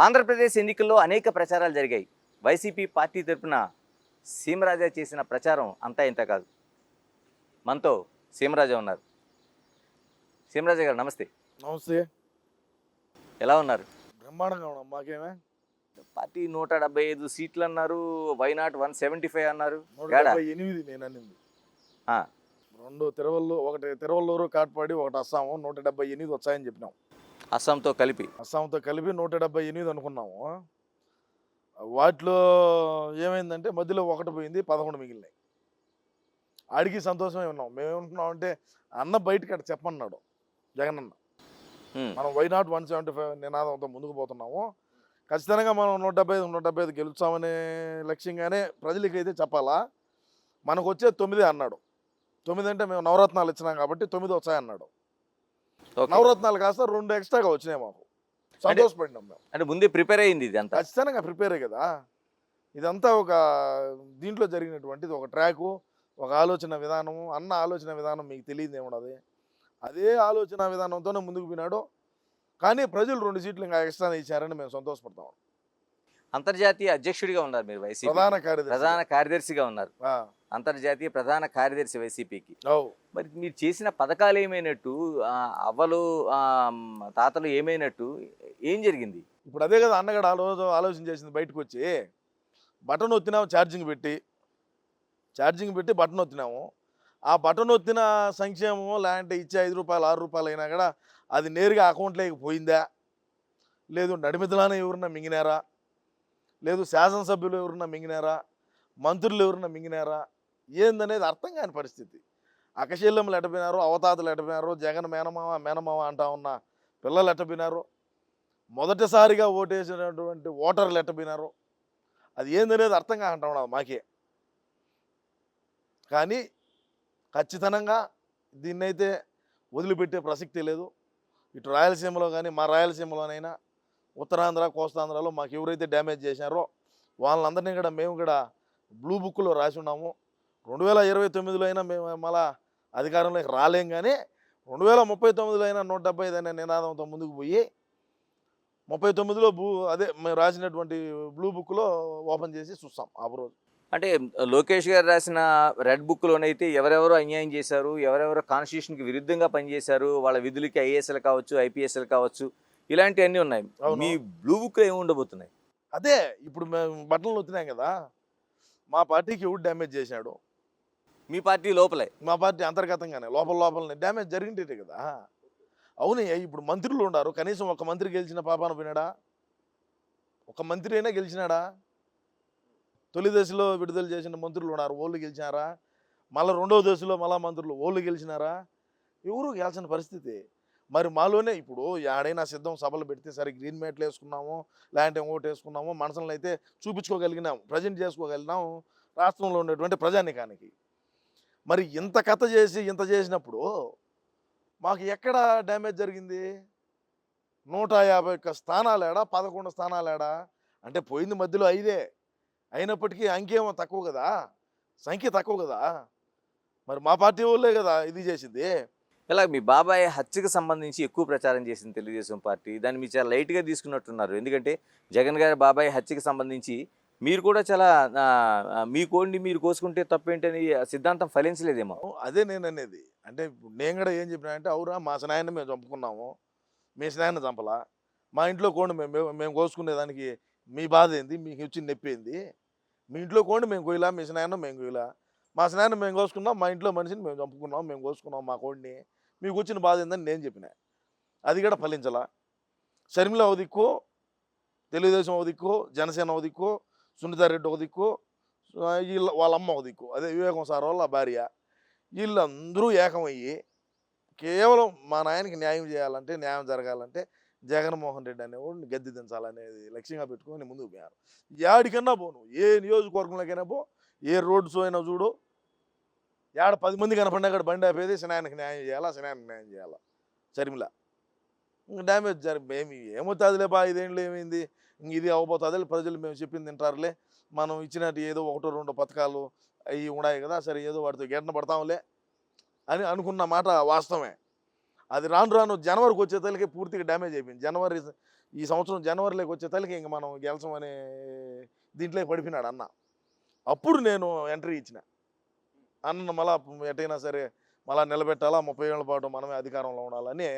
ఆంధ్రప్రదేశ్ ఎన్నికల్లో అనేక ప్రచారాలు జరిగాయి. వైసీపీ పార్టీ తరపున సీమరాజా చేసిన ప్రచారం అంతా ఇంత కాదు. మనతో సీమరాజా ఉన్నారు. సీమరాజా గారు నమస్తే. నమస్తే. ఎలా ఉన్నారు? బ్రహ్మాండంగా ఉన్నాం. మాకేమే పార్టీ 175 సీట్లు అన్నారు, వైనాట్ 175 అన్నారు. 178 నేను అనింది. ఆ, 2 తిరువల్లూరు, ఒకటి తిరువల్లూరు, కాట్పాడి, ఒకటి అస్సాము, 178 వచ్చాయని చెప్పినాం. అస్సాంతో కలిపి అస్సాంతో కలిపి 178 అనుకున్నాము. వాటిలో ఏమైందంటే మధ్యలో ఒకటి పోయింది, 11 మిగిలినాయి. ఆడికి సంతోషమే ఉన్నాం. మేమేమంటున్నాం అంటే అన్న బయటకి అక్కడ చెప్పమన్నాడు జగనన్న. మనం వైనాట్ 175 నినాదంతో ముందుకు పోతున్నాము. ఖచ్చితంగా మనం 175 గెలుస్తామనే లక్ష్యంగానే ప్రజలకి అయితే చెప్పాలా. మనకు వచ్చే 9 అన్నాడు. 9 అంటే మేము నవరత్నాలు ఇచ్చినాం కాబట్టి 9 వచ్చాయన్నాడు. నవరత్నాలు కాస్త 2 ఎక్స్ట్రాగా వచ్చినాయి. మాకు సంతోషపడినాం మేము. అంటే ముందే ప్రిపేర్ అయింది ఇది అంతా. ఖచ్చితంగా ప్రిపేరే కదా. ఇదంతా ఒక దీంట్లో జరిగినటువంటిది, ఒక ట్రాకు, ఒక ఆలోచన విధానము. అన్న ఆలోచన విధానం మీకు తెలియదు ఏమున్నది. అదే ఆలోచన విధానంతోనే ముందుకు పోయినాడు. కానీ ప్రజలు 2 సీట్లు ఇంకా ఎక్స్ట్రా ఇచ్చారని మేము సంతోషపడతాం. అంతర్జాతీయ అధ్యక్షుడిగా ఉన్నారు మీరు వైసీపీ. ప్రధాన కార్యదర్శిగా ఉన్నారు. అంతర్జాతీయ ప్రధాన కార్యదర్శి వైసీపీకి. మరి మీరు చేసిన పథకాలు ఏమైనట్టు, అవ్వలు తాతలు ఏమైనట్టు, ఏం జరిగింది? ఇప్పుడు అదే కదా అన్నగాడు ఆ రోజు ఆలోచన చేసింది. బయటకు వచ్చి బటన్ వచ్చినాము, ఛార్జింగ్ పెట్టి బటన్ వచ్చినాము. ఆ బటన్ వచ్చిన సంక్షేమం లేదంటే ఇచ్చే 5 రూపాయలు 6 రూపాయలు అయినా కూడా అది నేరుగా అకౌంట్లోకి పోయిందా, లేదు నడిమిదలానే ఎవరన్నా మింగినారా, లేదు శాసనసభ్యులు ఎవరన్నా మింగినారా, మంత్రులు ఎవరన్నా మింగినారా, ఏందనేది అర్థం కాని పరిస్థితి. అకశల్యములు ఎట్టపోయినారు, అవతాతలు ఎట్టపోయినారు, జగన్ మేనమామ అంటా ఉన్న పిల్లలు ఎట్టపోయినారు, మొదటిసారిగా ఓటేసినటువంటి ఓటర్లు ఎట్టపోయినారు, అది ఏందనేది అర్థం కాకుండా ఉన్నది మాకే. కానీ ఖచ్చితంగా దీన్నైతే వదిలిపెట్టే ప్రసక్తి లేదు. ఇటు రాయలసీమలో కానీ, మా రాయలసీమలోనైనా, ఉత్తరాంధ్ర, కోస్తాంధ్రలో మాకు ఎవరైతే డ్యామేజ్ చేశారో వాళ్ళందరినీ కూడా మేము కూడా బ్లూ బుక్లో రాసి ఉన్నాము. 2029లో అయినా మేము మళ్ళా అధికారంలోకి రాలేం. కానీ 2039లో అయినా 175 అనే నినాదంతో ముందుకు పోయి 39లో అదే మేము రాసినటువంటి బ్లూ బుక్లో ఓపెన్ చేసి చూస్తాం ఆ రోజు. అంటే లోకేష్ గారు రాసిన రెడ్ బుక్లోనైతే ఎవరెవరో అన్యాయం చేశారు, ఎవరెవరో కాన్స్టిట్యూషన్కి విరుద్ధంగా పనిచేశారు, వాళ్ళ విధులకి ఐఏఎస్ఎల్ కావచ్చు, ఐపీఎస్ఎల్ కావచ్చు, ఇలాంటివన్నీ ఉన్నాయి. మీ బ్లూ బుక్లో ఏమి ఉండబోతున్నాయి? అదే ఇప్పుడు మేము బట్టలు వచ్చినాం కదా, మా పార్టీకి ఎవడు డ్యామేజ్ చేశాడు? మీ పార్టీ లోపలే, మా పార్టీ అంతర్గతంగానే లోపలనే డ్యామేజ్ జరిగింటే కదా. అవును, ఇప్పుడు మంత్రులు ఉన్నారు, కనీసం ఒక మంత్రి గెలిచిన పాపాన పోయినాడా? ఒక మంత్రి అయినా గెలిచినాడా? తొలి దశలో విడుదల చేసిన మంత్రులు ఉన్నారు, ఓళ్ళు గెలిచినారా? మళ్ళీ 2వ దశలో మళ్ళా మంత్రులు ఓళ్ళు గెలిచినారా? ఎవరు గెలిచిన పరిస్థితి. మరి మాలోనే ఇప్పుడు ఆడైనా సిద్ధం సభలు పెడితే సరే గ్రీన్ మ్యాట్లు వేసుకున్నాము, లేదంటే ఓటు వేసుకున్నాము, మనసులను అయితే చూపించుకోగలిగినాము, ప్రజెంట్ చేసుకోగలిగినాము రాష్ట్రంలో ఉండేటువంటి ప్రజానికానికి. మరి ఇంత కథ చేసి ఇంత చేసినప్పుడు మాకు ఎక్కడ డ్యామేజ్ జరిగింది? 151 స్థానాలేడా, 11 స్థానాలేడా? అంటే పోయింది మధ్యలో 5 అయినప్పటికీ అంకేమో తక్కువ కదా, సంఖ్య తక్కువ కదా. మరి మా పార్టీ వాళ్ళే కదా ఇది చేసింది. ఇలా మీ బాబాయ్ హత్యకు సంబంధించి ఎక్కువ ప్రచారం చేసింది తెలుగుదేశం పార్టీ. దాన్ని మీరు చాలా లైట్గా తీసుకున్నట్టున్నారు. ఎందుకంటే జగన్ గారి బాబాయ్ హత్యకు సంబంధించి మీరు కూడా చాలా మీ కోడిని మీరు కోసుకుంటే తప్పేంటని సిద్ధాంతం ఫలించలేదేమో. అదే నేను అనేది. అంటే ఇప్పుడు నేను కూడా ఏం చెప్పినా అంటే, అవురా మా స్నాయాన్ని మేము చంపుకున్నాము, మీ స్నాయాన్ని చంపలా, మా ఇంట్లో కోండి మేము కోసుకునేదానికి మీ బాధ ఏంది, మీకు వచ్చిన నొప్పి ఏంది? మీ ఇంట్లో కోండి మేము కోయిలా, మీ స్నాయాన్ని మేము కోయిలా, మా స్నాయాన్ని మేము కోసుకున్నాం, మా ఇంట్లో మనిషిని మేము చంపుకున్నాం, మేము కోసుకున్నాం మా కోడిని, మీకు వచ్చిన బాధ ఏందని నేను చెప్పిన. అది కూడా ఫలించలా. షర్మిల ఒక దిక్కు, తెలుగుదేశం ఒక దిక్కు, జనసేన ఒక దిక్కు, సునీతారెడ్డి ఒక దిక్కు, వాళ్ళ అమ్మ ఒక దిక్కు, అదే వివేకం సార్ వాళ్ళ భార్య, వీళ్ళందరూ ఏకమయ్యి కేవలం మా నాయనకి న్యాయం చేయాలంటే, న్యాయం జరగాలంటే జగన్మోహన్ రెడ్డి అనేవాడిని గద్దె దించాలనేది లక్ష్యంగా పెట్టుకొని ముందుకు పోయారు. యాడికన్నా పోను, ఏ నియోజకవర్గంలోకైనా పో, ఏ రోడ్ షో అయినా చూడు, 10 మంది కనపడినా కూడా బండి ఆపేది సినాయనకి న్యాయం చేయాలా షర్మిల. డ్యామేజ్ ఏమవుతుందిలే బా, 5 ఏళ్ళు ఏమైంది, ఇంక ఇది అవ్వబోతుంది, ప్రజలు మేము చెప్పింది తింటారులే, మనం ఇచ్చినట్టు ఏదో 1-2 పథకాలు అవి ఉన్నాయి కదా, సరే ఏదో వాటితో గెంటన పడతాంలే అని అనుకున్న మాట వాస్తవమే. అది రాను జనవరికి వచ్చేతలకి పూర్తిగా డ్యామేజ్ అయిపోయింది. జనవరి ఈ సంవత్సరం జనవరిలోకి వచ్చే తలకి ఇంక మనం గెలిచమని దీంట్లోకి పడిపోయినాడు అన్న. అప్పుడు నేను ఎంట్రీ ఇచ్చిన, అన్నను మళ్ళా ఎటైనా సరే మళ్ళా నిలబెట్టాలా, 30 ఏళ్ల పాటు మనమే అధికారంలో ఉండాలని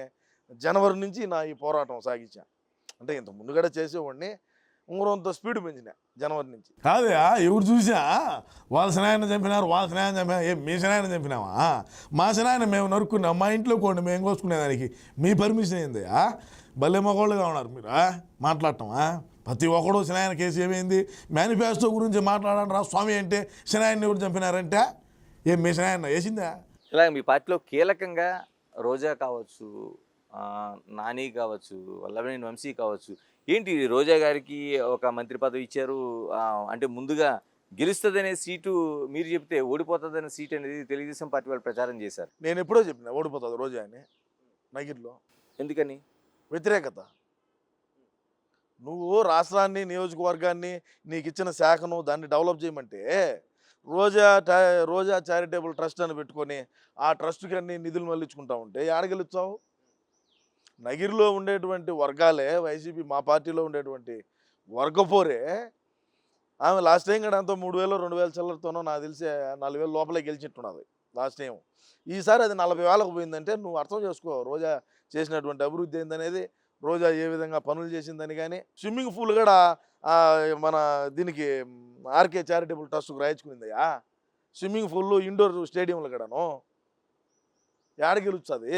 జనవరి నుంచి నా ఈ పోరాటం సాగించా. అంటే ఇంత ముందు కూడా చేసేవాడిని, ఉంగరంతో స్పీడ్ పెంచిన జనవరి నుంచి. కాదయా, ఎవరు చూసా వాళ్ళ సినాయన చంపినారు, వాళ్ళ సినాయన చంపినా, ఏం మీ సినాయన చంపినావా? మా సినాయన మేము నరుక్కున్నాం, మా ఇంట్లో కోండి మేము కోసుకునేదానికి మీ పర్మిషన్ ఏందయ్యా? భలే మగోళ్ళుగా ఉన్నారు మీరు మాట్లాడటమా? ప్రతి ఒక్కడు సినాయన కేసు ఏమైంది, మేనిఫెస్టో గురించి మాట్లాడండి రా స్వామి అంటే సినాయన్ని ఎవరు చంపినారంటే ఏం మీ సినాయన వేసిందా? ఇలా మీ పార్టీలో కీలకంగా రోజా కావచ్చు, నాని కావచ్చు, వల్లభనేని వంశీ కావచ్చు, ఏంటి రోజా గారికి ఒక మంత్రి పదవి ఇచ్చారు, అంటే ముందుగా గెలుస్తుందనే సీటు మీరు చెప్తే ఓడిపోతుందనే సీట్ అనేది తెలుగుదేశం పార్టీ వాళ్ళు ప్రచారం చేశారు. నేను ఎప్పుడో చెప్పిన ఓడిపోతుంది రోజా అని. నగిరిలో ఎందుకని? వ్యతిరేకత. నువ్వు రాష్ట్రాన్ని, నియోజకవర్గాన్ని, నీకు ఇచ్చిన శాఖను దాన్ని డెవలప్ చేయమంటే రోజా చారిటబుల్ ట్రస్ట్ అని పెట్టుకొని ఆ ట్రస్ట్కి అన్ని నిధులు మళ్ళించుకుంటా ఉంటే ఏడగెలుచావు? నగిరిలో ఉండేటువంటి వర్గాలే వైసీపీ, మా పార్టీలో ఉండేటువంటి వర్గపోరే. ఆమె లాస్ట్ టైం కూడా అంతా 3,000 2,000 చిల్లరతోనో నాకు తెలిసి 4,000 లోపలే గెలిచిట్టున్నది లాస్ట్ టైం. ఈసారి అది 40,000కు పోయిందంటే నువ్వు అర్థం చేసుకో రోజా చేసినటువంటి అభివృద్ధి ఏందనేది, రోజా ఏ విధంగా పనులు చేసిందని. కానీ స్విమ్మింగ్ పూల్ కూడా మన దీనికి ఆర్కే చారిటబుల్ ట్రస్ట్కు రాయించుకుందయ్యా. స్విమ్మింగ్ పూల్, ఇండోర్ స్టేడియంలు కూడాను ఏడ గెలుస్తుంది?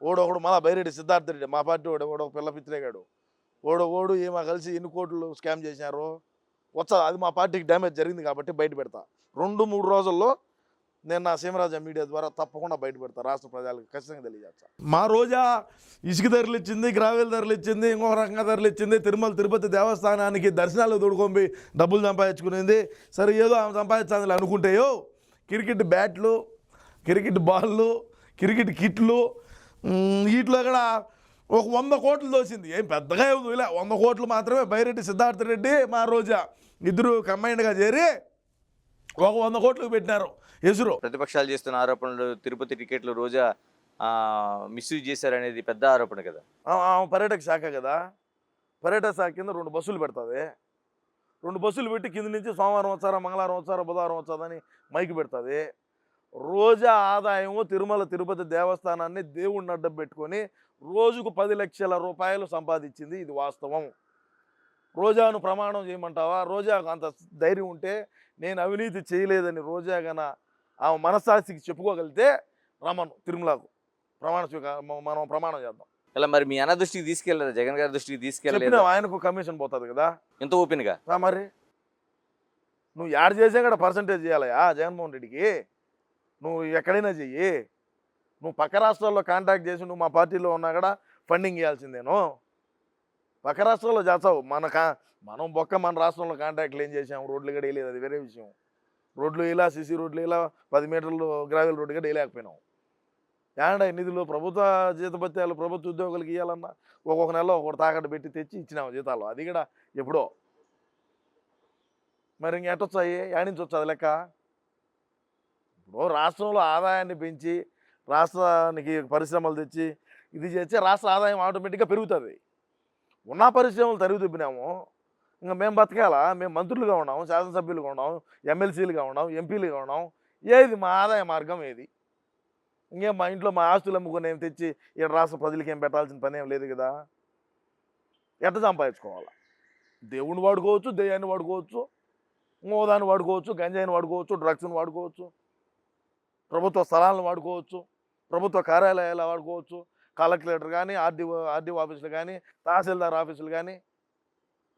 ఓడొకడు మళ్ళా బైరెడ్డి సిద్ధార్థ రెడ్డి, మా పార్టీ ఓడో పిల్ల పిత్రేగాడు, ఓడు ఏమో కలిసి ఎన్ని కోట్లు స్కామ్ చేసినారు వచ్చా. అది మా పార్టీకి డ్యామేజ్ జరిగింది కాబట్టి బయట పెడతా. 2-3 రోజుల్లో నేను నా సీమరాజా మీడియా ద్వారా తప్పకుండా బయట పెడతా, రాష్ట్ర ప్రజలకు ఖచ్చితంగా తెలియజేస్తా. మా రోజా ఇసుక ధరలు ఇచ్చింది, గ్రావెల్ ధరలు ఇచ్చింది, ఇంకొక రకంగా ధరలు ఇచ్చింది, తిరుమల తిరుపతి దేవస్థానానికి దర్శనాలు తోడుకొని డబ్బులు సంపాదించుకునేది. సరే ఏదో ఆమె సంపాదించాలి అనుకుంటేయో క్రికెట్ బ్యాట్లు, క్రికెట్ బాళ్ళు, క్రికెట్ కిట్లు, వీటిలో కూడా ఒక 100 కోట్లు దోసింది. ఏం పెద్దగా ఏమి ఇలా 100 కోట్లు మాత్రమే. బైరెడ్డి సిద్ధార్థ రెడ్డి, మా రోజా ఇద్దరు కంబైన్డ్గా చేరి ఒక 100 కోట్లకు పెట్టినారు ఎసురు. ప్రతిపక్షాలు చేస్తున్న ఆరోపణలు, తిరుపతి టికెట్లు రోజా మిస్యూజ్ చేశారనేది పెద్ద ఆరోపణ కదా. పర్యాటక శాఖ కదా, పర్యాటక శాఖ కింద 2 బస్సులు పెడుతుంది. 2 బస్సులు పెట్టి కింద నుంచి సోమవారం వచ్చారా, మంగళవారం వచ్చారా, బుధవారం వచ్చాదని మైకి పెడుతుంది. రోజా ఆదాయము తిరుమల తిరుపతి దేవస్థానాన్ని దేవుడిని అడ్డం పెట్టుకొని రోజుకు 10 లక్షల రూపాయలు సంపాదించింది. ఇది వాస్తవం. రోజాను ప్రమాణం చేయమంటావా? రోజాకు అంత ధైర్యం ఉంటే, నేను అవినీతి చేయలేదని రోజా గన ఆమె మనస్సాక్షికి చెప్పుకోగలిగితే రమ్మను తిరుమలకు మనం ప్రమాణం చేద్దాం. ఇలా మరి మీ అన్న దృష్టికి తీసుకెళ్ళలేదు, జగన్ గారి దృష్టికి తీసుకెళ్ళలేదు? ఆయనకు కమిషన్ పోతుంది కదా ఎంత ఓపెన్గా. మరి నువ్వు యాడ్ చేసే కూడా పర్సంటేజ్ చేయాలయా జగన్మోహన్ రెడ్డికి. నువ్వు ఎక్కడైనా చెయ్యి, నువ్వు పక్క రాష్ట్రాల్లో కాంటాక్ట్ చేసి నువ్వు మా పార్టీలో ఉన్నా కూడా ఫండింగ్ ఇవ్వాల్సిందేను. పక్క రాష్ట్రాల్లో చేస్తావు, మనం బొక్క మన రాష్ట్రంలో కాంటాక్ట్లు ఏం చేసాము? రోడ్లు కూడా వేయలేదు, అది వేరే విషయం. రోడ్లు ఇలా సిసి రోడ్లు ఇలా 10 మీటర్లు గ్రావెల్ రోడ్డు కూడా వేయలేకపోయినాం. ఏడా నిధులు ప్రభుత్వ జీతభత్యాలు ప్రభుత్వ ఉద్యోగులకి ఇవ్వాలన్నా ఒక్కొక్క నెలలో ఒకటి తాకట్టు పెట్టి తెచ్చి ఇచ్చినాము జీతాలు, అది కూడా ఎప్పుడో. మరి ఇంక ఎట్టొచ్చాయి, నుంచి వచ్చా అది లెక్క? ఇప్పుడు రాష్ట్రంలో ఆదాయాన్ని పెంచి రాష్ట్రానికి పరిశ్రమలు తెచ్చి ఇది చేస్తే రాష్ట్ర ఆదాయం ఆటోమేటిక్గా పెరుగుతుంది. ఉన్న పరిశ్రమలు తరిగి తిప్పినాము, ఇంకా మేము బతకాలా? మేము మంత్రులుగా ఉన్నాము, శాసనసభ్యులుగా ఉన్నాము, ఎమ్మెల్సీలుగా ఉన్నాము, ఎంపీలుగా ఉన్నాము. ఏది మా ఆదాయ మార్గం ఏది? ఇంకేం మా ఇంట్లో మా ఆస్తులు అమ్ముకొని ఏం తెచ్చి ఇక్కడ రాష్ట్ర ప్రజలకి ఏం పెట్టాల్సిన పని ఏం లేదు కదా. ఎట్ట సంపాదించుకోవాలా? దేవుణ్ణి వాడుకోవచ్చు, దెయ్యాన్ని వాడుకోవచ్చు, మోదాన్ని వాడుకోవచ్చు, గంజాయిని వాడుకోవచ్చు, డ్రగ్స్ని వాడుకోవచ్చు, ప్రభుత్వ స్థలాలను వాడుకోవచ్చు, ప్రభుత్వ కార్యాలయాలు వాడుకోవచ్చు, కలెక్టరేటర్ కానీ, ఆర్డీఓ ఆఫీసులు కానీ, తహసీల్దార్ ఆఫీసులు కానీ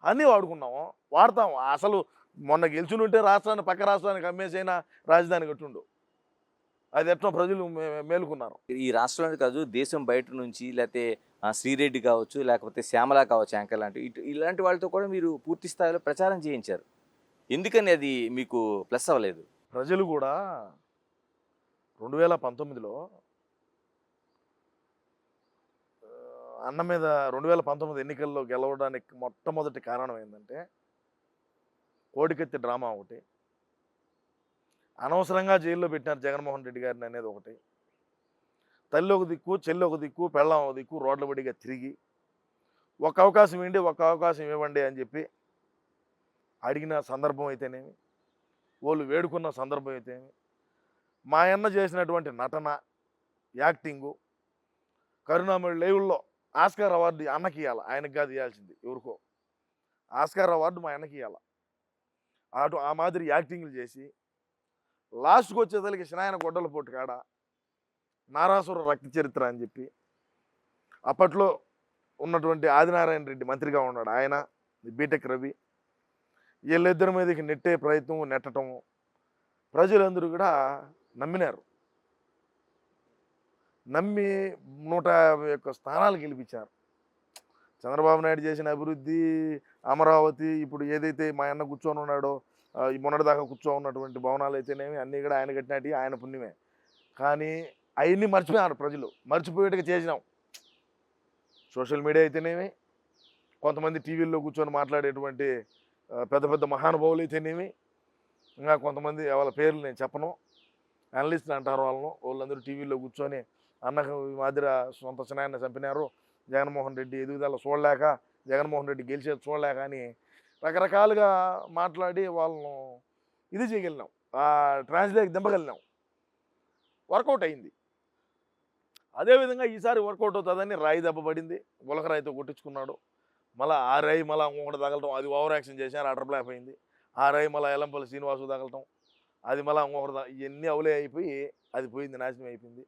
అన్నీ వాడుకున్నాము, వాడతాము. అసలు మొన్న గెలిచినుంటే రాష్ట్రాన్ని పక్క రాష్ట్రానికి అమ్మేసైనా రాజధాని కట్టుండు. అది ఎట్లా ప్రజలు మేలుకున్నారు. ఈ రాష్ట్రంలో కాదు, దేశం బయట నుంచి, లేకపోతే శ్రీరెడ్డి కావచ్చు, లేకపోతే శ్యామల కావచ్చు, యాంకర్ లాంటి ఇలాంటి వాళ్ళతో కూడా మీరు పూర్తి స్థాయిలో ప్రచారం చేయించారు. ఎందుకని అది మీకు ప్లస్ అవ్వలేదు? ప్రజలు కూడా 2019లో అన్న మీద 2019 ఎన్నికల్లో గెలవడానికి మొట్టమొదటి కారణం ఏంటంటే కోడికత్తి డ్రామా ఒకటి, అనవసరంగా జైల్లో పెట్టినారు జగన్మోహన్ రెడ్డి గారిని అనేది ఒకటి, తల్లి ఒక దిక్కు, చెల్లి ఒక దిక్కు, పెళ్ళాం ఒక దిక్కు రోడ్ల బడిగా తిరిగి ఒక అవకాశం ఇవ్వండి అని చెప్పి అడిగిన సందర్భం అయితేనేమి, వాళ్ళు వేడుకున్న సందర్భం అయితేనేమి, మా అన్న చేసినటువంటి నటన, యాక్టింగు, కరుణామణి లైవ్లో ఆస్కార్ అవార్డు అన్నకి ఇవ్వాలి, ఆయనకి కాదు ఇవ్వాల్సింది ఎవరికో. ఆస్కార్ అవార్డు మా అన్నకి ఇవ్వాలి. అటు ఆ మాదిరి యాక్టింగ్లు చేసి లాస్ట్కి వచ్చేసరికి శనాయన గొడ్డల పోటు కాడ నారాసుర రక్త చరిత్ర అని చెప్పి అప్పట్లో ఉన్నటువంటి ఆదినారాయణ రెడ్డి మంత్రిగా ఉన్నాడు ఆయన, బీటెక్ రవి, వీళ్ళిద్దరి మీదకి నెట్టే ప్రయత్నం, నెట్టటము ప్రజలందరూ కూడా నమ్మినారు. నమ్మి 151 స్థానాలు గెలిపించారు. చంద్రబాబు నాయుడు చేసిన అభివృద్ధి, అమరావతి, ఇప్పుడు ఏదైతే మా అన్న కూర్చొని ఉన్నాడో ఈ మొన్నటిదాకా కూర్చో ఉన్నటువంటి భవనాలు అయితేనేమి అన్నీ కూడా ఆయన కట్టినట్టు ఆయన పుణ్యమే. కానీ అవన్నీ మర్చిపోయారు ప్రజలు, మర్చిపోయేట్టుగా చేసినాం. సోషల్ మీడియా అయితేనేమి, కొంతమంది టీవీల్లో కూర్చొని మాట్లాడేటువంటి పెద్ద పెద్ద మహానుభావులు అయితేనేమి, ఇంకా కొంతమంది వాళ్ళ పేర్లు నేను చెప్పను, అనలిస్టులు అంటారు వాళ్ళందరూ టీవీల్లో కూర్చొని అన్నకు ఈ మాదిరి సొంత చిన్నాయన్ని చంపినారు, జగన్మోహన్ రెడ్డి ఎదుగుదల చూడలేక, జగన్మోహన్ రెడ్డి గెలిచేది చూడలేక అని రకరకాలుగా మాట్లాడి వాళ్ళను ఇది చేయగలిగినాం, ట్రాన్స్లేట్ దింపగలిగినాం. వర్కౌట్ అయింది. అదేవిధంగా ఈసారి వర్కౌట్ అవుతుందని రాయి దెబ్బ పడింది, గులకరాయితో కొట్టించుకున్నాడు. మళ్ళీ ఆ రాయి మళ్ళీ ఇంకొకటి తగలటం, అది ఓవర్ యాక్షన్ చేశారు, అటర్ బ్లాక్ అయింది. ఆ రాయి మళ్ళీ ఎల్లంపల్లి శ్రీనివాసు తగలటం, అది మళ్ళీ ఇంకొకటి, ఇవన్నీ అవలే అయిపోయి అది పోయింది, నాశనం అయిపోయింది.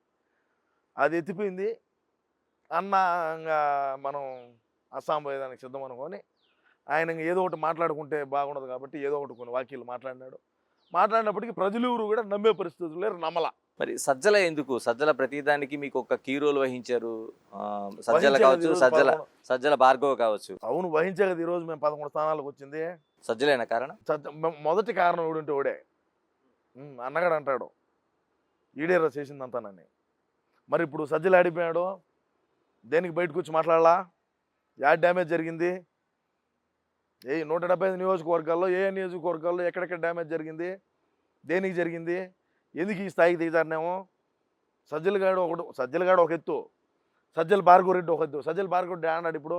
అది ఎత్తిపోయింది. అన్న ఇంకా మనం అస్సాం పోయేదానికి సిద్ధం అనుకొని ఆయన ఏదో ఒకటి మాట్లాడుకుంటే బాగుండదు కాబట్టి ఏదో ఒకటి కొన్ని వాక్యాలు మాట్లాడినప్పటికీ ప్రజలు కూడా నమ్మే పరిస్థితులు లేరు, నమ్మల. మరి సజ్జల ఎందుకు? సజ్జల ప్రతిదానికి మీకు ఒక కీ రోల్ వహించారు. సజ్జల కావచ్చు, సజ్జల భార్గవ్ కావచ్చు. అవును, వహించే కదా ఈరోజు మేము 11 స్థానాలకు వచ్చింది. సజ్జలేనా కారణం? మొదటి కారణం ఎవడుంటే ఓడే అన్నగాడు అంటాడు ఈడేరా చేసిందంతానని. మరి ఇప్పుడు సజ్జలు ఆడిపోయాడు, దేనికి బయటకు వచ్చి మాట్లాడాలా? యాడ్ డ్యామేజ్ జరిగింది, 175 నియోజకవర్గాల్లో నియోజకవర్గాల్లో ఎక్కడెక్కడ డ్యామేజ్ జరిగింది, దేనికి జరిగింది, ఎందుకు ఈ స్థాయికి దిగుతారనేమో. సజ్జలగాడు ఒక ఎత్తు, సజ్జల భార్గవ రెడ్డి ఒక ఎత్తు. సజ్జల భార్గవ రెడ్డి ఏమన్నాడు? ఇప్పుడు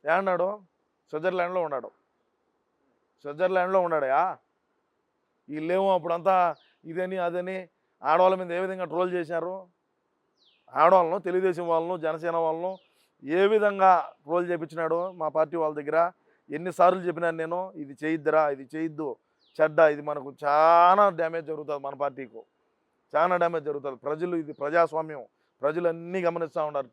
ఏమన్నాడు? స్విట్జర్లాండ్లో ఉన్నాడయా. వీళ్ళేమో అప్పుడంతా ఇదని అదని ఆడవాళ్ళ మీద ఏ విధంగా ట్రోల్ చేశారు, ఆడవాళ్ళను, తెలుగుదేశం వాళ్ళను, జనసేన వాళ్ళను ఏ విధంగా ట్రోల్ చేయించినాడు మా పార్టీ వాళ్ళ దగ్గర. ఎన్నిసార్లు చెప్పినాను నేను, ఇది చేయొద్దురా, ఇది చేయొద్దు, చెడ్డ, ఇది మనకు చాలా డ్యామేజ్ జరుగుతుంది, మన పార్టీకు చాలా డ్యామేజ్ జరుగుతుంది. ప్రజలు, ఇది ప్రజాస్వామ్యం, ప్రజలు అన్నీ గమనిస్తూ ఉన్నారు.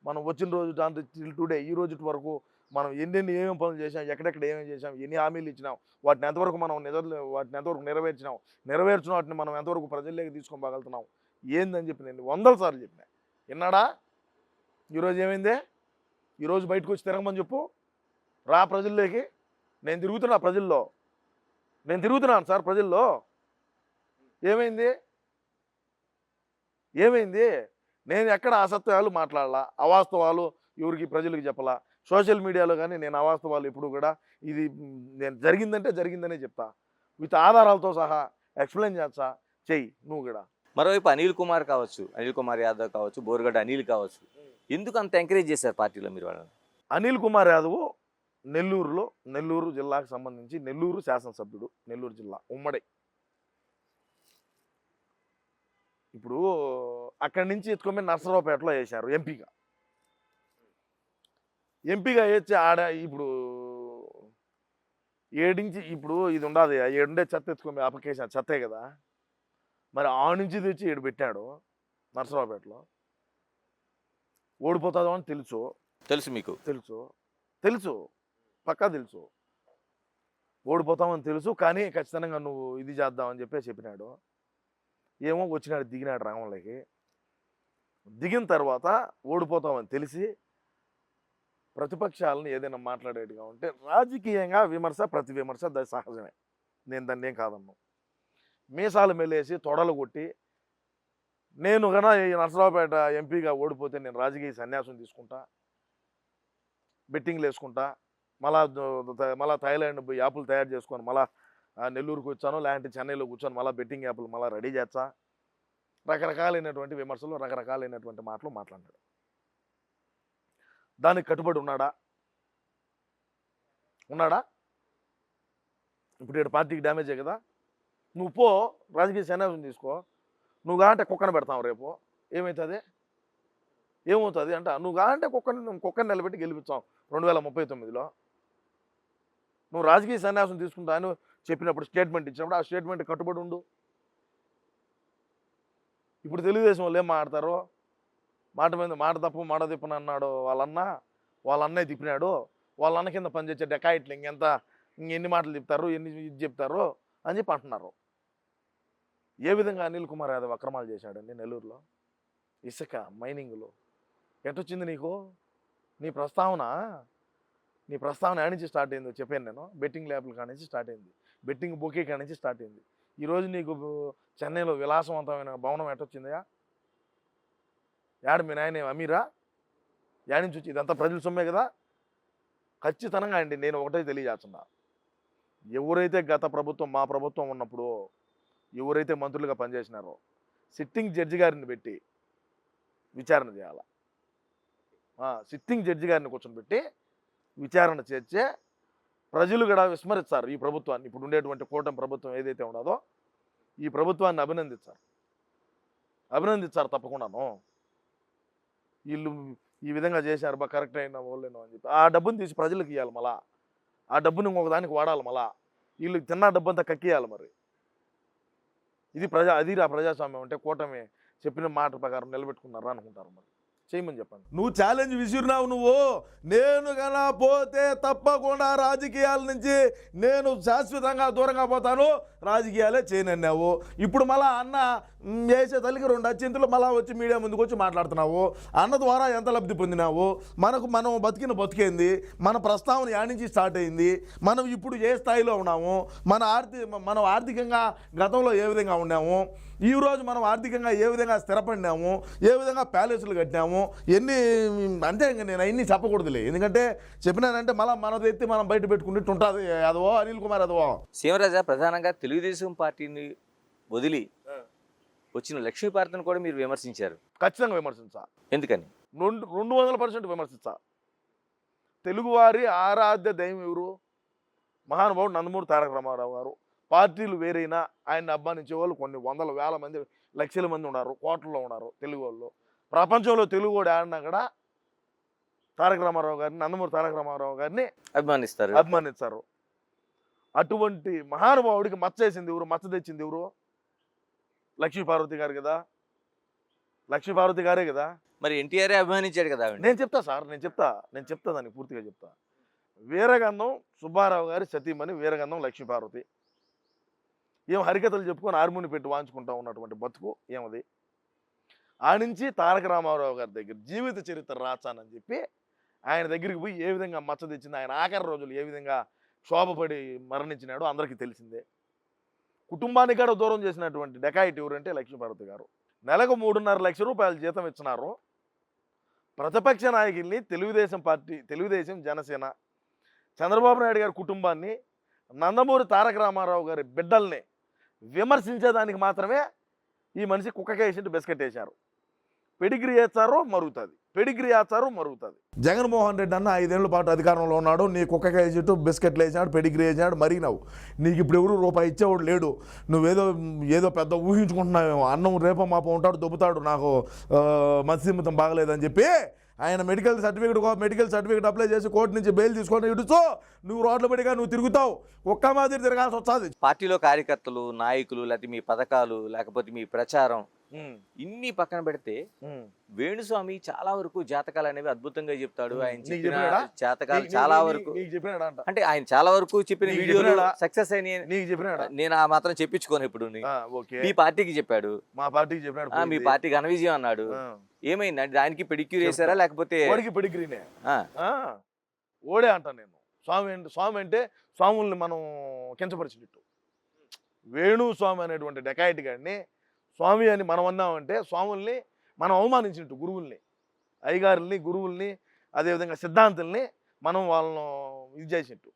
మనం వచ్చిన రోజు టిల్ టుడే, ఈ రోజు వరకు మనం ఏమేమి పనులు చేసాం, ఎక్కడెక్కడ ఏమేమి చేసాం, ఎన్ని హామీలు ఇచ్చినాం, వాటిని ఎంతవరకు మనం ఎంతవరకు నెరవేర్చిన వాటిని మనం ఎంతవరకు ప్రజల్లోకి తీసుకోగలుగుతున్నాం ఏందని చెప్పి నేను 100 సార్లు చెప్పినా. విన్నాడా? ఈరోజు ఏమైందే? ఈరోజు బయటకు వచ్చి తిరగమని చెప్పు, రా ప్రజల్లోకి. నేను తిరుగుతున్నాను సార్ ప్రజల్లో. ఏమైంది? నేను ఎక్కడ అసత్యాలు మాట్లాడాలా, అవాస్తవాలు ఎవరికి ప్రజలకు చెప్పాలా. సోషల్ మీడియాలో కానీ నేను అవాస్తవాలు ఎప్పుడు కూడా ఇది నేను జరిగిందనే చెప్తా, విత్ ఆధారాలతో సహా ఎక్స్ప్లెయిన్ చేస్తా. చెయ్యి నువ్వు కూడా. మరోవైపు అనిల్ కుమార్ యాదవ్ కావచ్చు, బోరుగడ్డ అనిల్ కావచ్చు, ఎందుకు అంత ఎంకరేజ్ చేశారు పార్టీలో మీరు వాళ్ళని? అనిల్ కుమార్ యాదవ్ నెల్లూరు జిల్లాకు సంబంధించి నెల్లూరు శాసనసభ్యుడు, నెల్లూరు జిల్లా ఉమ్మడి. ఇప్పుడు అక్కడి నుంచి ఎత్తుకొని నర్సరావుపేటలో వేశారు ఎంపీగా వేసి ఆడ. ఇప్పుడు ఏడించి ఇప్పుడు ఇది ఉండదు, ఏడుండే చెత్త ఎత్తుకొని అప్లికేషన్ చెత్తే కదా. మరి ఆ నుంచి తెచ్చి ఏడు పెట్టాడు నర్సరావుపేటలో. ఓడిపోతాదో అని మీకు తెలుసు, పక్కా తెలుసు, ఓడిపోతామని తెలుసు. కానీ ఖచ్చితంగా నువ్వు ఇది చేద్దామని చెప్పినాడు. ఏమో దిగినాడు రంగంలోకి. దిగిన తర్వాత ఓడిపోతామని తెలిసి ప్రతిపక్షాలను ఏదైనా మాట్లాడేట్టుగా ఉంటే రాజకీయంగా విమర్శ, ప్రతి విమర్శ సహజమే, నేను దాన్ని ఏం కాదన్నాను. మీసాలు మెల్లేసి తొడలు కొట్టి నేను కన్నా ఈ నర్సరావుపేట ఎంపీగా ఓడిపోతే నేను రాజకీయ సన్యాసం తీసుకుంటా, బెట్టింగ్లు వేసుకుంటా, మళ్ళా థాయిలాండ్ పోయి యాప్లు తయారు చేసుకొని మళ్ళీ నెల్లూరుకు వచ్చాను, లేదంటే చెన్నైలో కూర్చొని మళ్ళీ బెట్టింగ్ యాప్లు మళ్ళీ రెడీ చేస్తా, రకరకాలైనటువంటి విమర్శలు, రకరకాలైనటువంటి మాటలు మాట్లాడాడు. దానికి కట్టుబడి ఉన్నాడా? ఇప్పుడు ఇక్కడ పార్టీకి డ్యామేజే కదా. నువ్వు పో రాజకీయ సన్యాసం తీసుకో. నువ్వు కాంటే కుక్కను పెడతావు రేపు, ఏమవుతుంది అంటే నువ్వు కాంటే కుక్కని నిలబెట్టి గెలిపించాం 2039లో. నువ్వు రాజకీయ సన్యాసం తీసుకుంటా అని చెప్పినప్పుడు, స్టేట్మెంట్ ఇచ్చినప్పుడు ఆ స్టేట్మెంట్ కట్టుబడి ఉండు. ఇప్పుడు తెలుగుదేశం వాళ్ళు ఏం మాట్లాడతారు, మాట మీద మాట తప్పు మాట తిప్పని అన్నాడు వాళ్ళ అన్నయ్య తిప్పినాడు, వాళ్ళ అన్న కింద పనిచేసే డెకాయిట్లు ఇంకెన్ని మాటలు చెప్తారు, ఎన్ని ఇది చెప్తారు అని చెప్పి అంటున్నారు. ఏ విధంగా అనిల్ కుమార్ యాదవ్ అక్రమాలు చేశాడండి నెల్లూరులో, ఇసుక మైనింగ్లో? ఎటొచ్చింది నీకు నీ ప్రస్తావన ఏడ నుంచి స్టార్ట్ అయిందో చెప్పాను నేను. బెట్టింగ్ ల్యాబ్ల కాడ నుంచి స్టార్ట్ అయింది, బెట్టింగ్ బొకే కాడ నుంచి స్టార్ట్ అయింది. ఈరోజు నీకు చెన్నైలో విలాసవంతమైన భవనం ఎటొచ్చిందా? మీ నాయన అమీరా? యాడ్ నుంచి వచ్చి ఇదంతా ప్రజల సొమ్మే కదా. ఖచ్చితంగా అండి నేను ఒకటే తెలియజేస్తున్నా, ఎవరైతే గత ప్రభుత్వం మా ప్రభుత్వం ఉన్నప్పుడు ఎవరైతే మంత్రులుగా పనిచేసినారో సిట్టింగ్ జడ్జి గారిని పెట్టి విచారణ చేయాలి. సిట్టింగ్ జడ్జి గారిని కూర్చొని విచారణ చేర్చే ప్రజలు కూడా విస్మరిస్తారు ఈ ప్రభుత్వాన్ని. ఇప్పుడు ఉండేటువంటి కూటమి ప్రభుత్వం ఏదైతే ఉన్నదో ఈ ప్రభుత్వాన్ని అభినందించారు తప్పకుండాను. వీళ్ళు ఈ విధంగా చేశారు బా కరెక్ట్ అయినా వాళ్ళేనో అని చెప్పి ఆ డబ్బుని తీసి ప్రజలకు ఇవ్వాలి, మళ్ళా ఆ డబ్బుని ఇంకొక దానికి వాడాలి, మళ్ళా వీళ్ళు తిన్న డబ్బు అంతా కక్కియాలి. మరి ఇది ప్రజాస్వామ్యం అంటే కూటమి చెప్పిన మాట ప్రకారం నిలబెట్టుకున్నారా అనుకుంటారు. మరి చేయమని చెప్పండి. నువ్వు ఛాలెంజ్ విసిరినావు. నేను కన్నా పోతే తప్పకుండా రాజకీయాల నుంచి నేను శాశ్వతంగా దూరంగా పోతాను, రాజకీయాలే చేయనన్నావు. ఇప్పుడు మళ్ళా అన్న వేసే తల్లికి 2 అత్యంతలు మళ్ళా వచ్చి మీడియా ముందుకు వచ్చి మాట్లాడుతున్నావు. అన్న ద్వారా ఎంత లబ్ధి పొందినావు? మనం బతికేంది? మన ప్రస్తావన యాడ్ నుంచి స్టార్ట్ అయింది? మనం ఇప్పుడు ఏ స్థాయిలో ఉన్నాము? మనం ఆర్థికంగా గతంలో ఏ విధంగా ఉన్నాము? ఈరోజు మనం ఆర్థికంగా ఏ విధంగా స్థిరపడినాము? ఏ విధంగా ప్యాలెస్లు కట్టినాము? ఎన్ని అంటే ఇంక నేను అవన్నీ చెప్పకూడదులే, ఎందుకంటే చెప్పినానంటే మళ్ళీ మనది ఎత్తి మనం బయట పెట్టుకున్నట్టు ఉంటుంది. అదవో అనిల్ కుమార్ యాదవ్. సీమరాజా, ప్రధానంగా తెలుగుదేశం పార్టీని వదిలి వచ్చిన లక్ష్మీపార్వతిని కూడా మీరు విమర్శించారు. ఖచ్చితంగా విమర్శించా. ఎందుకని? 200% విమర్శించా. తెలుగువారి ఆరాధ్య దైవం ఎవరు? మహానుభావుడు నందమూరి తారక రామారావు గారు. పార్టీలు వేరైనా ఆయన్ని అభిమానించే వాళ్ళు కొన్ని వందల వేల మంది, లక్షల మంది ఉన్నారు, కోట్లలో ఉన్నారు తెలుగు వాళ్ళు. ప్రపంచంలో తెలుగు వాడు ఆడినా కూడా తారక రామారావు గారిని, నందమూరి తారక రామారావు గారిని అభిమానిస్తారు. అటువంటి మహానుభావుడికి మచ్చ తెచ్చింది ఎవరు? లక్ష్మీపార్వతి గారు కదా. లక్ష్మీపార్వతి గారే కదా. మరి ఎన్టీఆర్ అభిమానించాడు కదా. నేను చెప్తా దానికి పూర్తిగా చెప్తా. వీరగంధం సుబ్బారావు గారి సతీమణి వీరగంధం లక్ష్మీపార్వతి. ఏం హరికథలు చెప్పుకొని హార్మోని పెట్టి వాంచుకుంటా ఉన్నటువంటి బతుకు ఏమది. ఆ నుంచి తారక రామారావు గారి దగ్గర జీవిత చరిత్ర రాచానని చెప్పి ఆయన దగ్గరికి పోయి ఏ విధంగా మచ్చ తెచ్చింది, ఆయన ఆఖరి రోజులు ఏ విధంగా క్షోభపడి మరణించినాడో అందరికీ తెలిసిందే. కుటుంబానికి కూడా దూరం చేసినటువంటి డెకాయిట్ ఎవరంటే లక్ష్మీపార్వతి గారు. నెలకు 3.5 లక్షల రూపాయలు జీతం ఇచ్చినారు. ప్రతిపక్ష నాయకుల్ని తెలుగుదేశం జనసేన చంద్రబాబు నాయుడు గారి కుటుంబాన్ని, నందమూరి తారక రామారావు గారి బిడ్డల్ని విమర్శించేదానికి మాత్రమే ఈ మనిషి కుక్కకేసి బిస్కెట్ వేశారు. పెడిగ్రీ వేస్తారు మరుగుతుంది, జగన్మోహన్ రెడ్డి అన్న 5 ఏళ్ల పాటు అధికారంలో ఉన్నాడు. నీ కుక్కకాయ చెట్టు బిస్కెట్లు వేసినాడు, పెడిగ్రీ వేసినాడు, మరిగినావు. నీకు ఇప్పుడు ఎవరు రూపాయి ఇచ్చేవాడు లేడు. నువ్వేదో పెద్ద ఊహించుకుంటున్నావేమో. అన్నం రేపో మాపో ఉంటాడు, దొబ్బుతాడు, నాకు మత్స్యమితం బాగలేదని చెప్పి ఆయన మెడికల్ సర్టిఫికేట్ అప్లై చేసి కోర్టు నుంచి బెయిల్ తీసుకొని ఇడుచు నువ్వు రోడ్ల పడిగా నువ్వు తిరుగుతావు. ఒక్క మాదిరి తిరగాల్సి వస్తుంది. పార్టీలో కార్యకర్తలు, నాయకులు, లేకపోతే మీ పథకాలు, లేకపోతే మీ ప్రచారం ఇన్ని పక్కన పెడితే వేణుస్వామి చాలా వరకు జాతకాలు అనేవి అద్భుతంగా చెప్తాడు. ఆయన చెప్పిన జాతకాలు చాలా వరకు అంటే ఆయన చాలా వరకు చెప్పిన వీడియోలు సక్సెస్ అయినాయి. నేను ఆ మాత్రం చెప్పించుకోను. ఇప్పుడు మీ పార్టీకి చెప్పాడు, మీ పార్టీకి ఘన విజయం అన్నాడు. ఏమైందండి? దానికి పెడిక్యూర్ చేశారా లేకపోతే పెడిగ్రీనే? ఓడే అంటాను నేను. స్వామి అంటే స్వాముల్ని మనం కించపరిచినట్టు. వేణుస్వామి అనేటువంటి డెకాయిట్ గారిని స్వామి అని మనం అన్నామంటే స్వాముల్ని మనం అవమానించినట్టు. గురువుల్ని, అయ్యగారుల్ని, గురువుల్ని, అదేవిధంగా సిద్ధాంతుల్ని మనం వాళ్ళను ఇది చేసినట్టు.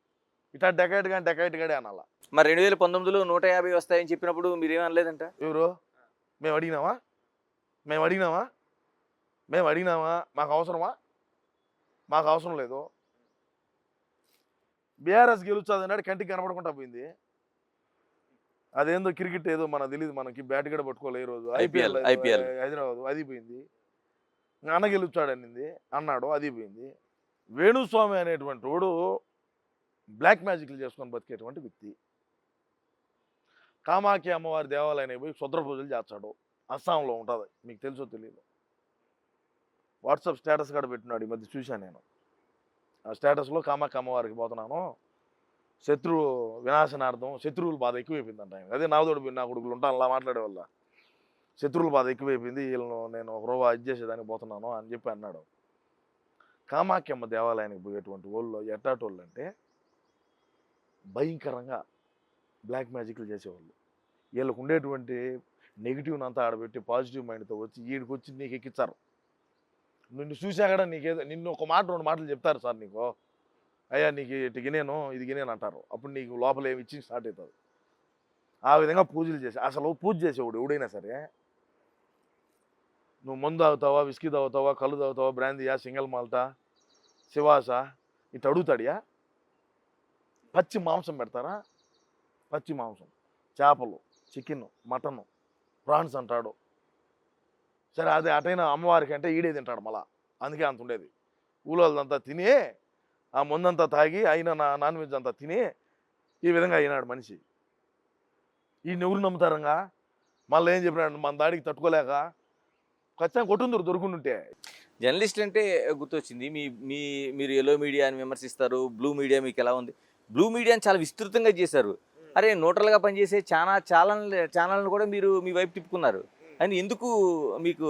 ఇట్లా డెకాయిట్ గాడే అనాల. మరి 2019లో 150 వస్తాయని చెప్పినప్పుడు మీరేమనలేదంట? ఎవరు? మేము అడిగినామా? మాకు అవసరమా? మాకు అవసరం లేదు. బీఆర్ఎస్ గెలుస్తుంది అన్నాడు, కంటికి కనపడకుండా పోయింది. అదేందో క్రికెట్ ఏదో మనకు తెలియదు, మనకి బ్యాట్ కూడా పట్టుకోలే ఈరోజు. ఐపీఎల్ హైదరాబాద్ అది పోయింది. అన్న గెలుచాడనింది అన్నాడు, అది పోయింది. వేణుస్వామి అనేటువంటి వాడు బ్లాక్ మ్యాజిక్లు చేసుకొని బతికేటువంటి వ్యక్తి. కామాఖ్య అమ్మవారి దేవాలయానికి పోయి శుద్ర పూజలు చేస్తాడు. అస్సాంలో ఉంటుంది, మీకు తెలుసో తెలియదు. వాట్సాప్ స్టేటస్ కూడా పెట్టినాడు, ఈ మధ్య చూశాను నేను. ఆ స్టేటస్లో కామాఖ్య అమ్మవారికి పోతున్నాను, శత్రువు వినాశనార్థం, శత్రువుల బాధ ఎక్కువైపోయిందంట ఆయన. అదే నాదోడు నా కొడుకులు ఉంటాను అలా మాట్లాడే వల్ల శత్రువుల బాధ ఎక్కువైపోయింది, వీళ్ళను నేను ఒక రోజు ఇది చేసేదానికి పోతున్నాను అని చెప్పి అన్నాడు. కామాఖ్యమ్మ దేవాలయానికి పోయేటువంటి వాళ్ళు ఎట్టాటోళ్ళు అంటే భయంకరంగా బ్లాక్ మ్యాజిక్లు చేసేవాళ్ళు. వీళ్ళకు ఉండేటువంటి నెగిటివ్ని అంతా ఆడబెట్టి పాజిటివ్ మైండ్తో వచ్చి వీడికి వచ్చి నీకు ఎక్కిస్తారు. నిన్ను చూసా కూడా నీకేదో నిన్ను ఒక మాట 2 మాటలు చెప్తారు సార్ నీకు, అయ్యా నీకు ఇటు గినేను ఇది గినేను అంటారు. అప్పుడు నీకు లోపల ఏమి ఇచ్చి స్టార్ట్ అవుతుంది. ఆ విధంగా పూజలు చేసి అసలు పూజ చేసేవాడు ఎవడైనా సరే, నువ్వు మందు తాగుతావా, విస్కీ తాగుతావా, కళ్ళు తాగుతావా, బ్రాందీయా, సింగల్ మాల్టా, శివాసా ఇటు అడుగుతాడియా. పచ్చి మాంసం పెడతారా, పచ్చి మాంసం, చేపలు, చికెన్, మటను, ప్రాన్స్ అంటాడు. సరే అదే అటైనా అమ్మవారికి అంటే ఈడే తింటాడు మళ్ళా, అందుకే అంత ఉండేది. ఊళ్ళోదంతా తిని ఆ ముందంతా తాగి అయినా నాన్ వెజ్ అంతా తిని ఈ విధంగా అయినాడు మనిషి. ఈ ఎవరు నమ్ముతారంగా. మళ్ళీ ఏం చెప్పినాడు, మన దాడికి తట్టుకోలేక ఖచ్చితంగా కొట్టుందరు దొరుకుంటుంటే. జర్నలిస్ట్ అంటే గుర్తొచ్చింది, మీరు ఎల్లో మీడియాని విమర్శిస్తారు, బ్లూ మీడియా మీకు ఎలా ఉంది? బ్లూ మీడియాని చాలా విస్తృతంగా చేశారు. అరే న్యూట్రల్గా పనిచేసే ఛానల్ని కూడా మీరు మీ వైపు తిప్పుకున్నారు. అని ఎందుకు మీకు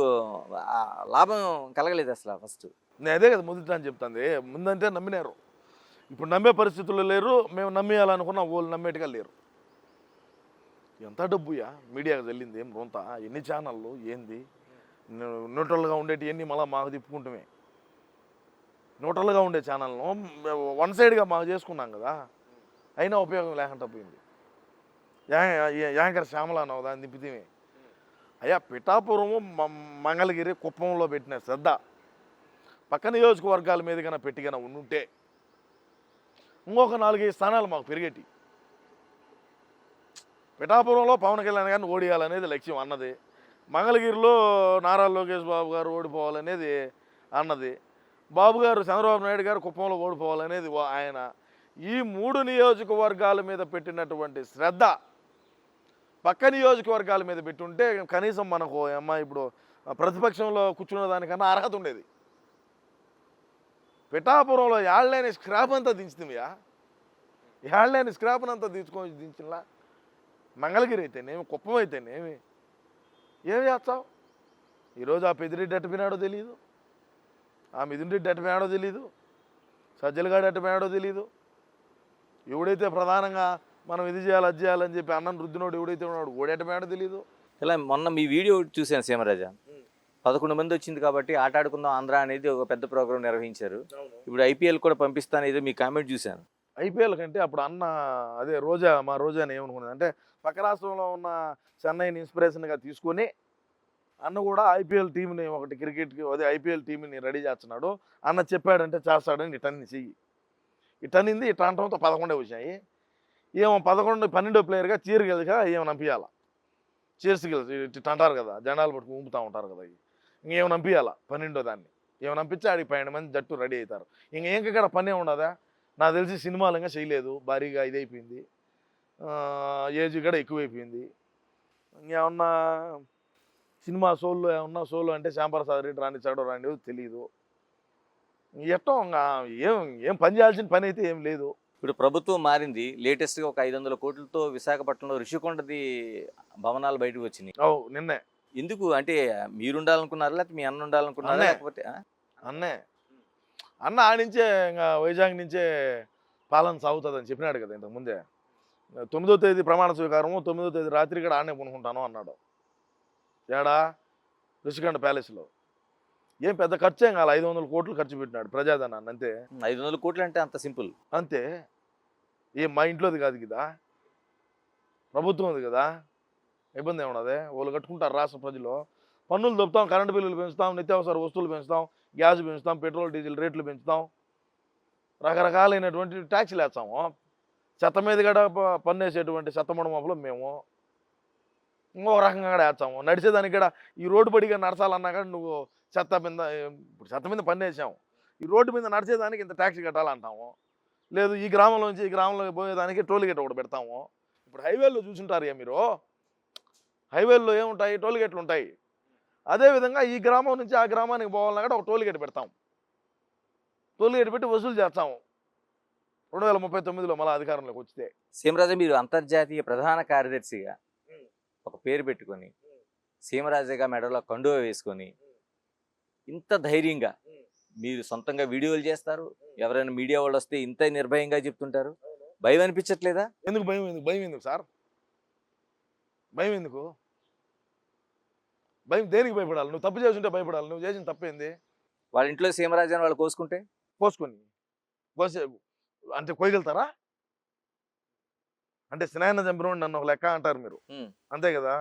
లాభం కలగలేదు అసలు ఫస్ట్? నేను అదే కదా మొదట అని చెప్తాను. ముందంటే నమ్మినారు, ఇప్పుడు నమ్మే పరిస్థితుల్లో లేరు. మేము నమ్మేయాలనుకున్న వాళ్ళు నమ్మేట్టుగా లేరు. ఎంత డబ్బుయా మీడియాకి వెళ్ళింది, ఏం రొంత, ఎన్ని ఛానళ్ళు, ఏంది న్యూట్రల్గా ఉండేటి ఎన్ని మళ్ళీ మాకు తిప్పుకుంటామే. న్యూట్రల్గా ఉండే ఛానల్ను వన్ సైడ్గా మాకు చేసుకున్నాం కదా, అయినా ఉపయోగం లేకుండా పోయింది. యాంకర్ శ్యామల అన్నావు దాన్ని తిప్పితేమే. అయ్యా పిఠాపురము మంగళగిరి కుప్పంలో పెట్టిన శ్రద్ధ పక్క నియోజకవర్గాల మీద కన్నా పెట్టికన్నా ఉండుంటే ఇంకొక 4-5 స్థానాలు మాకు పెరిగేటి. పిఠాపురంలో పవన్ కళ్యాణ్ గారిని ఓడియాలనేది లక్ష్యం అన్నది, మంగళగిరిలో నారా లోకేష్ బాబు గారు ఓడిపోవాలనేది అన్నది, బాబు గారు చంద్రబాబు నాయుడు గారు కుప్పంలో ఓడిపోవాలనేది ఆయన. ఈ 3 నియోజకవర్గాల మీద పెట్టినటువంటి శ్రద్ధ పక్క నియోజకవర్గాల మీద పెట్టుంటే కనీసం మనకు ఇప్పుడు ప్రతిపక్షంలో కూర్చున్న దానికన్నా అర్హత ఉండేది. పిఠాపురంలో ఏళ్ళని స్క్రాప్ అంతా దించుతుందియా, ఏళ్ళని స్క్రాప్ని అంతా దించినలా. మంగళగిరి అయితేనేమి, కుప్పం అయితేనేమి, ఏమి చేస్తావు? ఈరోజు ఆ పెద్దిరెడ్డి ఎట్టపోయినాడో తెలియదు, ఆ మిథున్ రెడ్డి ఎట్టపోయినాడో తెలియదు, సజ్జలగాడు ఎట్టపోయినాడో తెలియదు. ఎవడైతే ప్రధానంగా మనం ఇది చేయాలి అది చేయాలని చెప్పి అన్నం రుద్దినోడు ఎవడైతే ఉన్నాడు ఓడేటమేడో తెలీదు. ఇలా మొన్న మీ వీడియో చూశాను సీమరాజా, 11 మంది వచ్చింది కాబట్టి ఆట ఆడుకుందాం ఆంధ్ర అనేది ఒక పెద్ద ప్రోగ్రాం నిర్వహించారు. ఇప్పుడు ఐపీఎల్ కూడా పంపిస్తాను ఏదో మీ కామెంట్ చూశాను. ఐపీఎల్ కంటే అప్పుడు అన్న అదే రోజా, మా రోజాని ఏమనుకున్నది అంటే పక్క రాష్ట్రంలో ఉన్న చెన్నైని ఇన్స్పిరేషన్గా తీసుకొని అన్న కూడా ఐపీఎల్ టీంని ఒకటి క్రికెట్కి అదే ఐపీఎల్ టీంని రెడీ చేస్తున్నాడు. అన్న చెప్పాడంటే చేస్తాడని ఇటన్ని చెయ్యి, ఇటనింది ఇట అంటంతో 11 వచ్చాయి. ఏమో 11-12 ప్లేయర్గా చీర గెలిగా ఏమో నంపియాల, చీర్స్ గెలిచి ఇటు అంటారు కదా, జెండాలు పట్టుకు ఊపుతూ ఉంటారు కదా, ఇంకేమో నంపియాల 12వ దాన్ని ఏమో నంపించి ఆడికి 12 మంది జట్టు రెడీ అవుతారు. ఇంకేంకక్కడ పనే ఉండదా. నాకు తెలిసి సినిమాలు ఇంకా చేయలేదు, భారీగా ఇదైపోయింది, ఏజ్ కూడా ఎక్కువైపోయింది. ఇంకేమన్నా సినిమా సోల్లో ఏమన్నా సోలో అంటే శ్యాంప్రసాద్ రెడ్డి రాణించాడో రాని తెలియదు. ఎట్టో ఏం పని చేయాల్సిన పని అయితే ఏం లేదు. ఇప్పుడు ప్రభుత్వం మారింది, లేటెస్ట్గా ఒక 500 కోట్లతో విశాఖపట్నంలో ఋషికొండది భవనాలు బయటకు వచ్చినాయి. నిన్నే. ఎందుకు అంటే మీరు ఉండాలనుకున్నారా లేకపోతే మీ అన్న ఉండాలనుకున్నారా? లేకపోతే అన్న ఆడించే ఇంకా వైజాగ్ నుంచే పాలన సాగుతుందని చెప్పినాడు కదా ఇంతకుముందే. 9వ తేదీ ప్రమాణ స్వీకారము, 9వ తేదీ రాత్రి కూడా ఆడనే కొనుక్కుంటాను అన్నాడు. ఏడా ఋషికొండ ప్యాలెస్లో. ఏం పెద్ద ఖర్చు ఏం కాదు, 500 కోట్లు ఖర్చు పెట్టినాడు ప్రజాధనాన్ని అంతే. 500 కోట్లు అంటే అంత సింపుల్ అంతే. ఏం మా ఇంట్లోది కాదు కదా, ప్రభుత్వం ఉంది కదా, ఇబ్బంది ఏమన్నది. వాళ్ళు కట్టుకుంటారు రాష్ట్ర ప్రజలు. పన్నులు దొప్పుతాం, కరెంటు బిల్లులు పెంచుతాం, నిత్యావసర వస్తువులు పెంచుతాం, గ్యాస్ పెంచుతాం, పెట్రోల్ డీజిల్ రేట్లు పెంచుతాం, రకరకాలైనటువంటి ట్యాక్సీలు వేస్తాము. చెత్త మీద కూడా పన్ను వేసేటువంటి చెత్తమడ మొప్పలు మేము ఇంకో రకంగా కూడా వేస్తాము. నడిచేదానికి కూడా ఈ రోడ్డు పడిగా నడచాలన్నా కూడా నువ్వు ఇప్పుడు చెత్త మీద పన్ను వేసాము, ఈ రోడ్డు మీద నడిచేదానికి ఇంత ట్యాక్సీ కట్టాలంటాము. లేదు ఈ గ్రామంలో నుంచి ఈ గ్రామంలోకి పోయేదానికి టోల్ గేట్ ఒకటి పెడతాము. ఇప్పుడు హైవేల్లో చూసుంటారు మీరు, హైవేల్లో ఏముంటాయి, టోల్ గేట్లు ఉంటాయి. అదేవిధంగా ఈ గ్రామం నుంచి ఆ గ్రామానికి పోవాలన్నా కూడా ఒక టోల్ గేట్ పెడతాం. టోల్ గేట్ పెట్టి వసూలు చేస్తాము 2039లో మళ్ళీ అధికారంలోకి వస్తే. సీమరాజా, మీరు అంతర్జాతీయ ప్రధాన కార్యదర్శిగా ఒక పేరు పెట్టుకొని సీమరాజాగా మెడలో కండువ వేసుకొని ఇంత ధైర్యంగా మీరు సొంతంగా వీడియోలు చేస్తారు, ఎవరైనా మీడియా వాళ్ళు వస్తే ఇంత నిర్భయంగా చెప్తుంటారు, భయం అనిపించట్లేదా? ఎందుకు భయం? భయం ఎందుకు సార్? భయం ఎందుకు? భయం దేనికి భయపడాలి? నువ్వు తప్పు చేస్తుంటే భయపడాలి. నువ్వు చేసిన తప్పేంది? వాళ్ళ ఇంట్లో సీమరాజాని వాళ్ళు కోసుకుంటే కోసే అంటే కోయగలుగుతారా? అంటే సినాయన చంపినోడు నన్ను ఒక లెక్క అంటారు మీరు, అంతే కదా?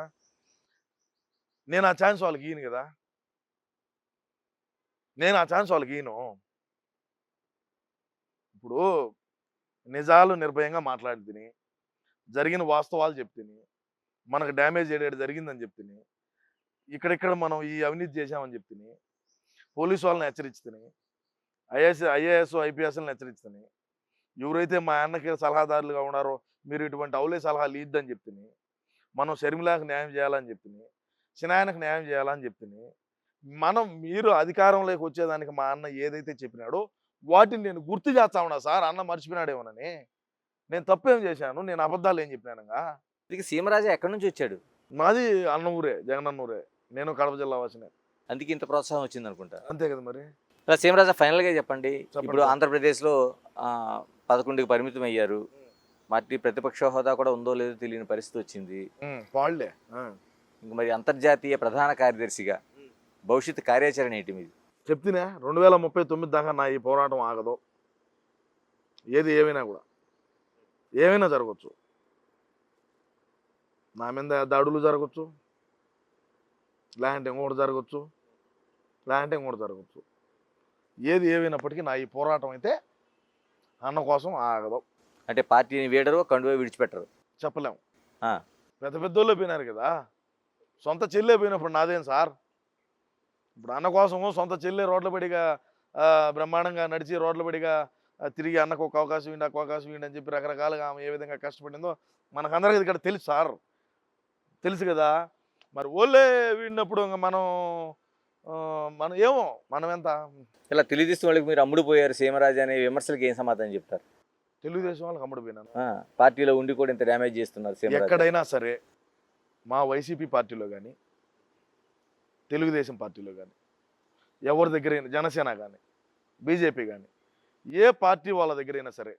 నేను ఆ ఛాన్స్ వాళ్ళకి ఈయను కదా, నేను ఆ ఛాన్స్ వాళ్ళకి ఈయను. ఇప్పుడు నిజాలు నిర్భయంగా మాట్లాడితిని, జరిగిన వాస్తవాలు చెప్తిని, మనకు డ్యామేజ్ ఏడాడు జరిగిందని చెప్తిని, ఇక్కడిక్కడ మనం ఈ అవినీతి చేసామని చెప్తిని, పోలీసు వాళ్ళని హెచ్చరించుతిని, ఐఏఎస్ ఐపీఎస్ని హెచ్చరించుతిని, ఎవరైతే మా అన్నకి సలహాదారులుగా ఉన్నారో మీరు ఇటువంటి అవులే సలహాలు ఇద్దని చెప్తిని, మనం షర్మిలాకు న్యాయం చేయాలని చెప్తిని, సినాయనకు న్యాయం చేయాలని చెప్తిని, మీరు అధికారంలోకి వచ్చేదానికి మా అన్న ఏదైతే చెప్పినాడో వాటిని నేను గుర్తు చేస్తా ఉన్నా సార్. అన్న మర్చిపోయినాడేమోనని. నేను తప్పేం చేశాను? నేను అబద్ధాలు ఏం చెప్పినానుగా? సీమరాజా ఎక్కడి నుంచి వచ్చాడు? మాది అన్న ఊరే, జగనన్న ఊరే. నేను కడప జిల్లా వాసినే. అందుకే ఇంత ప్రోత్సాహం వచ్చింది అనుకుంటా. అంతే కదా మరి. సీమరాజా, ఫైనల్గా చెప్పండి. ఇప్పుడు ఆంధ్రప్రదేశ్లో 11కి పరిమితం అయ్యారు. పార్టీ ప్రతిపక్ష హోదా కూడా ఉందో లేదో తెలియని పరిస్థితి వచ్చింది. ఇంక మరి అంతర్జాతీయ ప్రధాన కార్యదర్శిగా భవిష్యత్ కార్యాచరణ ఏంటి మీది? చెప్తున్నా 2039 దాకా నా ఈ పోరాటం ఆగదు. ఏది ఏమైనా కూడా ఏమైనా జరగచ్చు. నా మీద దాడులు జరగచ్చు, లేదంటే ఇంకోటి జరగచ్చు, లేదంటే ఇంకోటి జరగచ్చు. ఏది ఏమైనప్పటికీ నా ఈ పోరాటం అయితే అన్న కోసం ఆగదు. అంటే పార్టీని వీడరు, కండువా విడిచిపెట్టరు చెప్పలేము. పెద్ద పెద్దోళ్ళే పోయినారు కదా, సొంత చెల్లె పోయినప్పుడు నాదేం సార్? ఇప్పుడు అన్న కోసము సొంత చెల్లె రోడ్ల పడిగా బ్రహ్మాండంగా నడిచి రోడ్ల పడిగా తిరిగి అన్నకు ఒక అవకాశం ఇవ్వండి, ఒక అవకాశం ఇవ్వండి అని చెప్పి రకరకాలుగా ఆమె ఏ విధంగా కష్టపడిందో మనకందరికీ ఇక్కడ తెలుసు సార్, తెలుసు కదా. మరి ఓళ్ళే వీడినప్పుడు ఇంకా మనం ఏమో మనం ఎంత ఇలా తెలుగుదేశం వాళ్ళకి మీరు అమ్ముడుపోయారు సీమరాజా అనే విమర్శలకు ఏం సమాధానం చెప్తారు? తెలుగుదేశం వాళ్ళకి అమ్ముడుపోయినాను. పార్టీలో ఉండి కూడా ఇంత డ్యామేజ్ చేస్తున్నారు. ఎక్కడైనా సరే మా వైసీపీ పార్టీలో కానీ, తెలుగుదేశం పార్టీలో కానీ, ఎవరి దగ్గరైనా, జనసేన కానీ, బీజేపీ కానీ, ఏ పార్టీ వాళ్ళ దగ్గరైనా సరే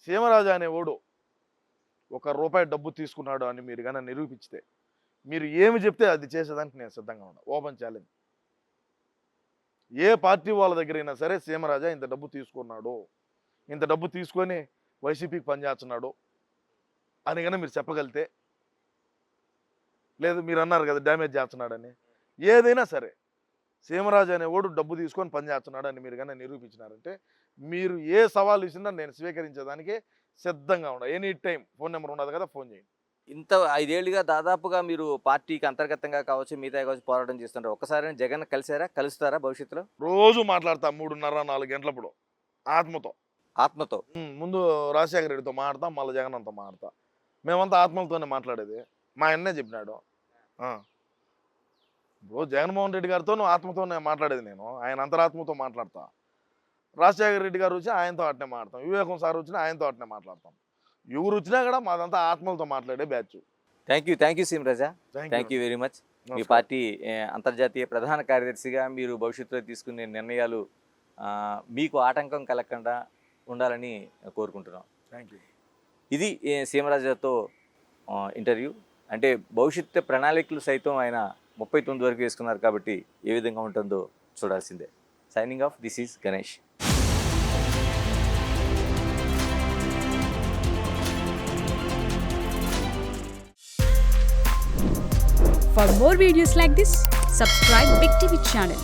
సీమరాజా అనే ఓడు ₹1 డబ్బు తీసుకున్నాడు అని మీరు కానీ నిరూపిస్తే మీరు ఏమి చెప్తే అది చేసేదానికి నేను సిద్ధంగా ఉన్నా. Open challenge. ఏ పార్టీ వాళ్ళ దగ్గరైనా సరే సీమరాజా ఇంత డబ్బు తీసుకున్నాడు, ఇంత డబ్బు తీసుకొని వైసీపీకి పనిచేస్తున్నాడు అని కానీ మీరు చెప్పగలితే, లేదు మీరు అన్నారు కదా డ్యామేజ్ చేస్తున్నాడని, ఏదైనా సరే సీమరాజు అనే ఓడు డబ్బు తీసుకొని పనిచేస్తున్నాడు అని మీరు కానీ నిరూపించినారంటే మీరు ఏ సవాల్ ఇచ్చినా నేను స్వీకరించేదానికి సిద్ధంగా ఉన్నా. ఎనీ టైం ఫోన్ నెంబర్ ఉండదు కదా, ఫోన్ చేయండి. ఇంత 5 ఏళ్ళుగా దాదాపుగా మీరు పార్టీకి అంతర్గతంగా కావచ్చు, మిగతా కావచ్చు పోరాటం చేస్తుంటారు. ఒక్కసారి జగన్ కలుస్తారా భవిష్యత్తులో? రోజు మాట్లాడతా 3:30-4 గంటలప్పుడు ఆత్మతో. ముందు రాజశేఖర రెడ్డితో మాట్లాడతాం, మళ్ళీ జగన్ అంతా మాట్లాడతా. మేమంతా ఆత్మలతోనే మాట్లాడేది. మా అన్నే చెప్పినాడు. ఇప్పుడు జగన్మోహన్ రెడ్డి గారితో ఆత్మతోనే మాట్లాడేది నేను, ఆయన అంతరాత్మతో మాట్లాడతా. రాజశేఖర రెడ్డి గారు వచ్చి ఆయనతో అట్నే మాట్లాడతాం, వివేకం సార్ వచ్చినా ఆయనతో అట్నే మాట్లాడతాం. ఎవరు వచ్చినా కూడా మాదంతా ఆత్మలతో మాట్లాడే batch. Thank you Seema Raja, thank you very much. Me party అంతర్జాతీయ ప్రధాన కార్యదర్శిగా మీరు భవిష్యత్తులో తీసుకునే నిర్ణయాలు మీకు ఆటంకం కలగకుండా ఉండాలని కోరుకుంటున్నాం. Thank you. ఇది సీమరాజాతో ఇంటర్వ్యూ. అంటే భవిష్యత్తు ప్రణాళికలు సైతం ఆయన 39 వరకు వేసుకున్నారు కాబట్టి ఏ విధంగా ఉంటుందో చూడాల్సిందే. Signing off, this is Ganesh. For more videos like this, subscribe Big TV channel.